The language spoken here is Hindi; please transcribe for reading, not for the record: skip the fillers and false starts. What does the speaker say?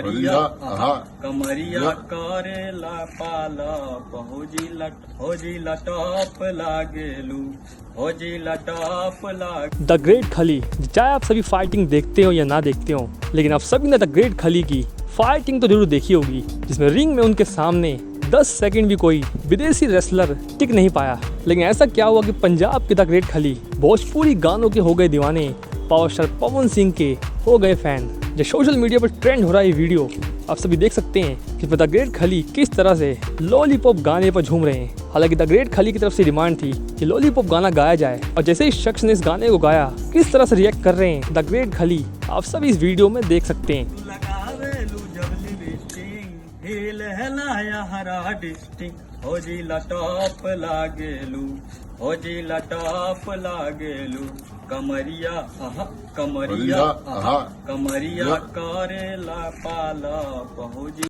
कमरिया कमरिया करेला पाला होजी लटॉप लागेलू होजी लटॉप लाग। द ग्रेट खली, चाहे आप सभी फाइटिंग देखते हो या ना देखते हो, लेकिन आप सभी ने द ग्रेट खली की फाइटिंग तो जरूर देखी होगी, जिसमें रिंग में उनके सामने 10 सेकंड भी कोई विदेशी रेसलर टिक नहीं पाया। लेकिन ऐसा क्या हुआ कि पंजाब के द ग्रेट खली भोजपुरी गानों के हो गए दीवाने, पावर स्टार पवन सिंह के हो गए फैन। जो सोशल मीडिया पर ट्रेंड हो रहा है ये वीडियो आप सभी देख सकते हैं कि द ग्रेट खली किस तरह से लॉलीपॉप गाने पर झूम रहे हैं। हालांकि द ग्रेट खली की तरफ से डिमांड थी कि लॉलीपॉप गाना गाया जाए, और जैसे ही शख्स ने इस गाने को गाया किस तरह से रिएक्ट कर रहे हैं द ग्रेट खली आप सभी इस वीडियो में देख सकते हैं। होजी लटॉप लागेलू होजी लटॉप लागेलू कमरिया कमरिया कमरिया करेला पाला होजी।